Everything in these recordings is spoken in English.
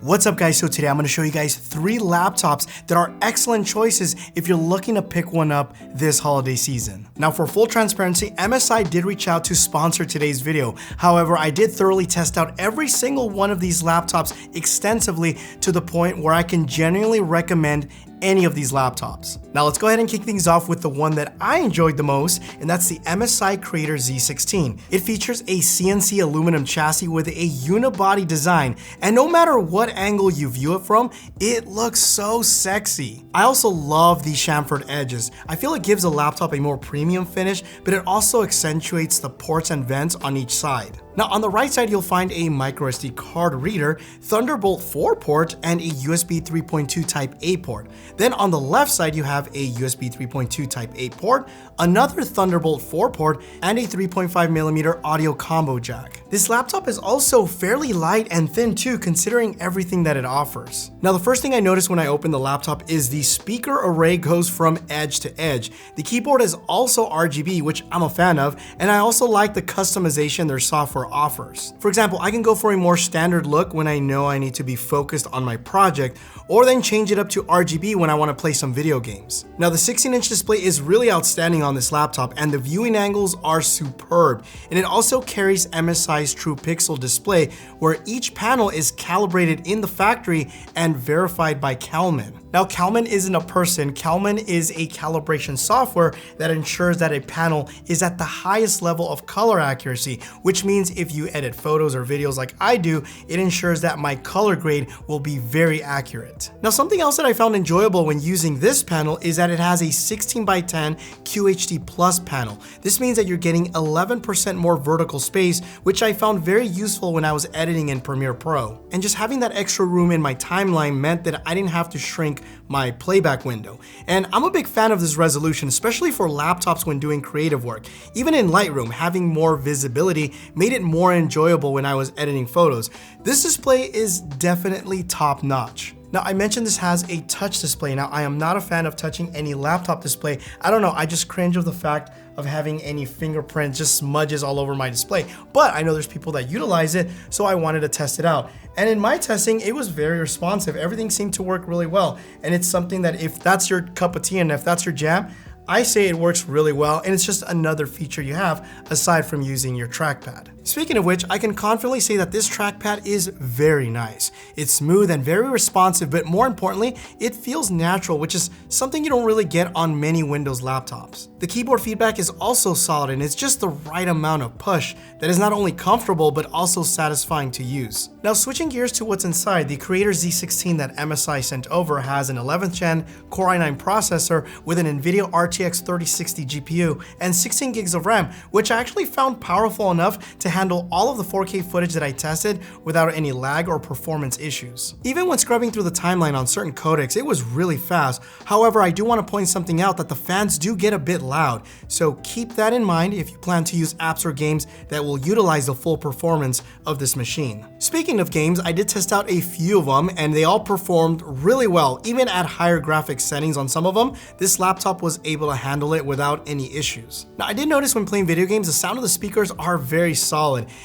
What's up guys, so today I'm going to show you guys 3 laptops that are excellent choices if you're looking to pick one up this holiday season. Now for full transparency, MSI did reach out to sponsor today's video. However, I did thoroughly test out every single one of these laptops extensively to the point where I can genuinely recommend any of these laptops. Now let's go ahead and kick things off with the one that I enjoyed the most, and that's the MSI Creator Z16. It features a CNC aluminum chassis with a unibody design, and no matter what angle you view it from, it looks so sexy. I also love these chamfered edges. I feel it gives the laptop a more premium finish, but it also accentuates the ports and vents on each side. Now on the right side, you'll find a microSD card reader, Thunderbolt 4 port, and a USB 3.2 Type A port. Then on the left side, you have a USB 3.2 Type A port, another Thunderbolt 4 port, and a 3.5mm audio combo jack. This laptop is also fairly light and thin too, considering everything that it offers. Now the first thing I noticed when I opened the laptop is the speaker array goes from edge to edge. The keyboard is also RGB, which I'm a fan of, and I also like the customization their software offers. For example, I can go for a more standard look when I know I need to be focused on my project, or then change it up to RGB when I want to play some video games. Now the 16-inch display is really outstanding on this laptop, and the viewing angles are superb, and it also carries MSI's True Pixel display, where each panel is calibrated in the factory and verified by Calman. Now Calman isn't a person, Calman is a calibration software that ensures that a panel is at the highest level of color accuracy, which means if you edit photos or videos like I do, it ensures that my color grade will be very accurate. Now something else that I found enjoyable when using this panel is that it has a 16:10 QHD Plus panel. This means that you're getting 11% more vertical space, which I found very useful when I was editing in Premiere Pro. And just having that extra room in my timeline meant that I didn't have to shrink my playback window. And I'm a big fan of this resolution, especially for laptops when doing creative work. Even in Lightroom, having more visibility made it more enjoyable when I was editing photos. This display is definitely top notch. Now I mentioned this has a touch display. Now I am not a fan of touching any laptop display. I don't know, I just cringe of the fact of having any fingerprint just smudges all over my display. But I know there's people that utilize it, so I wanted to test it out. And in my testing, it was very responsive. Everything seemed to work really well. And it's something that if that's your cup of tea and if that's your jam, I say it works really well, and it's just another feature you have aside from using your trackpad. Speaking of which, I can confidently say that this trackpad is very nice. It's smooth and very responsive, but more importantly, it feels natural, which is something you don't really get on many Windows laptops. The keyboard feedback is also solid, and it's just the right amount of push that is not only comfortable, but also satisfying to use. Now switching gears to what's inside, the Creator Z16 that MSI sent over has an 11th gen Core i9 processor with an NVIDIA RTX 3060 GPU and 16 gigs of RAM, which I actually found powerful enough to handle all of the 4K footage that I tested without any lag or performance issues. Even when scrubbing through the timeline on certain codecs, it was really fast. However, I do want to point something out that the fans do get a bit loud, so keep that in mind if you plan to use apps or games that will utilize the full performance of this machine. Speaking of games, I did test out a few of them and they all performed really well. Even at higher graphics settings on some of them, this laptop was able to handle it without any issues. Now I did notice when playing video games, the sound of the speakers are very solid,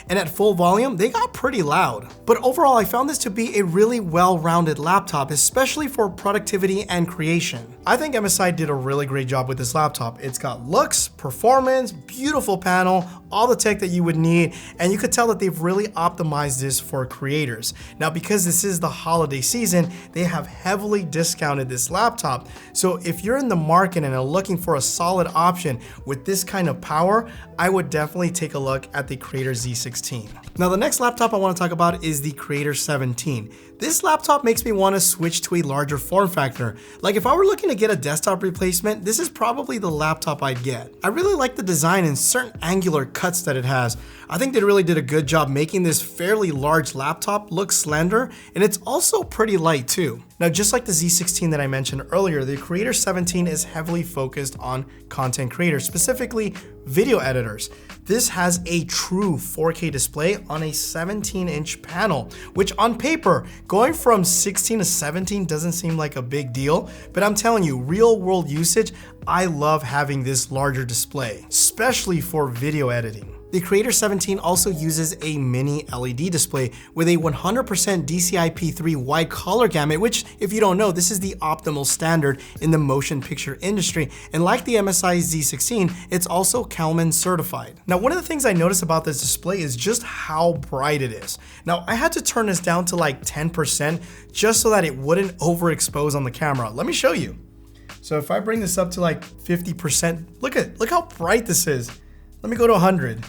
and at full volume, they got pretty loud. But overall, I found this to be a really well-rounded laptop, especially for productivity and creation. I think MSI did a really great job with this laptop. It's got looks, performance, beautiful panel, all the tech that you would need, and you could tell that they've really optimized this for creators. Now, because this is the holiday season, they have heavily discounted this laptop. So if you're in the market and are looking for a solid option with this kind of power, I would definitely take a look at the Creator Z16. Now the next laptop I want to talk about is the Creator 17. This laptop makes me want to switch to a larger form factor. Like if I were looking to get a desktop replacement, this is probably the laptop I'd get. I really like the design and certain angular cuts that it has. I think they really did a good job making this fairly large laptop look slender, and it's also pretty light too. Now, just like the Z16 that I mentioned earlier, the Creator 17 is heavily focused on content creators, specifically video editors. This has a true 4K display on a 17-inch panel, which on paper, going from 16 to 17 doesn't seem like a big deal, but I'm telling you, real world usage, I love having this larger display, especially for video editing. The Creator 17 also uses a mini LED display with a 100% DCI-P3 wide color gamut, which, if you don't know, this is the optimal standard in the motion picture industry. And like the MSI Z16, it's also Kalman certified. Now, one of the things I noticed about this display is just how bright it is. Now, I had to turn this down to like 10% just so that it wouldn't overexpose on the camera. Let me show you. So if I bring this up to like 50%, look how bright this is. Let me go to 100.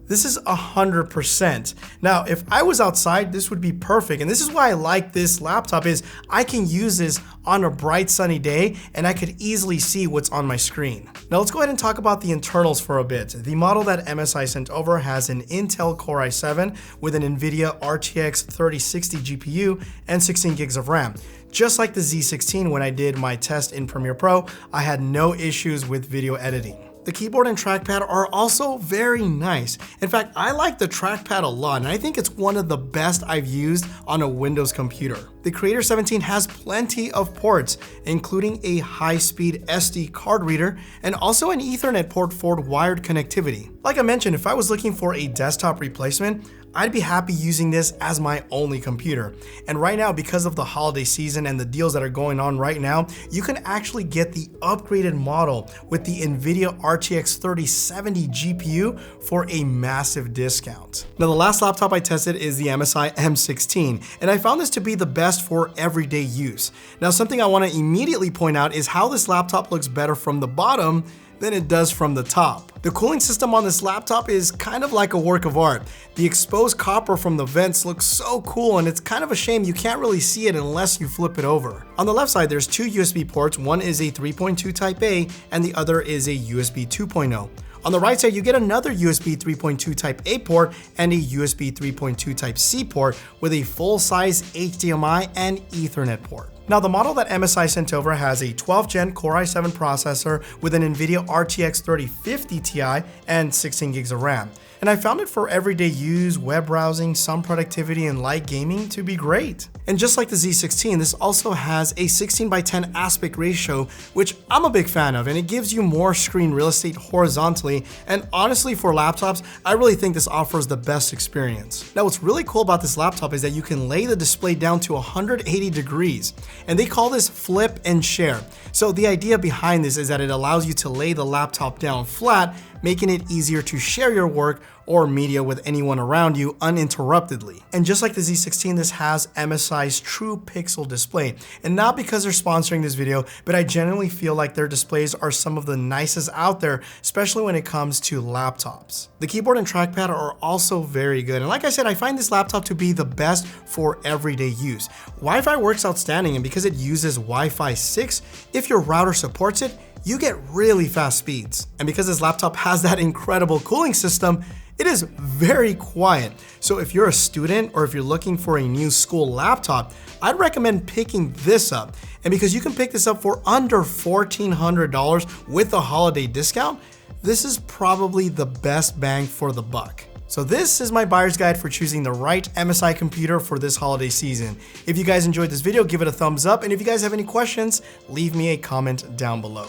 This is 100%. Now, if I was outside, this would be perfect. And this is why I like this laptop is I can use this on a bright sunny day and I could easily see what's on my screen. Now let's go ahead and talk about the internals for a bit. The model that MSI sent over has an Intel Core i7 with an NVIDIA RTX 3060 GPU and 16 gigs of RAM. Just like the Z16, when I did my test in Premiere Pro, I had no issues with video editing. The keyboard and trackpad are also very nice. In fact, I like the trackpad a lot, and I think it's one of the best I've used on a Windows computer. The Creator 17 has plenty of ports, including a high-speed SD card reader and also an Ethernet port for wired connectivity. Like I mentioned, if I was looking for a desktop replacement, I'd be happy using this as my only computer. And right now, because of the holiday season and the deals that are going on right now, you can actually get the upgraded model with the NVIDIA RTX 3070 GPU for a massive discount. Now, the last laptop I tested is the MSI M16, and I found this to be the best for everyday use. Now, something I want to immediately point out is how this laptop looks better from the bottom than it does from the top. The cooling system on this laptop is kind of like a work of art. The exposed copper from the vents looks so cool, and it's kind of a shame you can't really see it unless you flip it over. On the left side, there's two USB ports. One is a 3.2 Type A and the other is a USB 2.0. On the right side, you get another USB 3.2 Type A port and a USB 3.2 Type C port with a full-size HDMI and Ethernet port. Now, the model that MSI sent over has a 12th gen Core i7 processor with an NVIDIA RTX 3050 Ti and 16 gigs of RAM. And I found it for everyday use, web browsing, some productivity, and light gaming to be great. And just like the Z16, this also has a 16:10 aspect ratio, which I'm a big fan of, and it gives you more screen real estate horizontally. And honestly, for laptops, I really think this offers the best experience. Now, what's really cool about this laptop is that you can lay the display down to 180 degrees, and they call this flip and share. So the idea behind this is that it allows you to lay the laptop down flat, making it easier to share your work or media with anyone around you uninterruptedly. And just like the Z16, this has MSI's True Pixel display. And not because they're sponsoring this video, but I genuinely feel like their displays are some of the nicest out there, especially when it comes to laptops. The keyboard and trackpad are also very good. And like I said, I find this laptop to be the best for everyday use. Wi-Fi works outstanding, and because it uses Wi-Fi 6, if your router supports it, you get really fast speeds. And because this laptop has that incredible cooling system, it is very quiet. So if you're a student or if you're looking for a new school laptop, I'd recommend picking this up. And because you can pick this up for under $1,400 with a holiday discount, this is probably the best bang for the buck. So this is my buyer's guide for choosing the right MSI computer for this holiday season. If you guys enjoyed this video, give it a thumbs up. And if you guys have any questions, leave me a comment down below.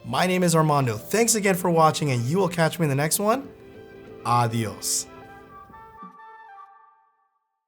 My name is Armando. Thanks again for watching, and you will catch me in the next one. Adios.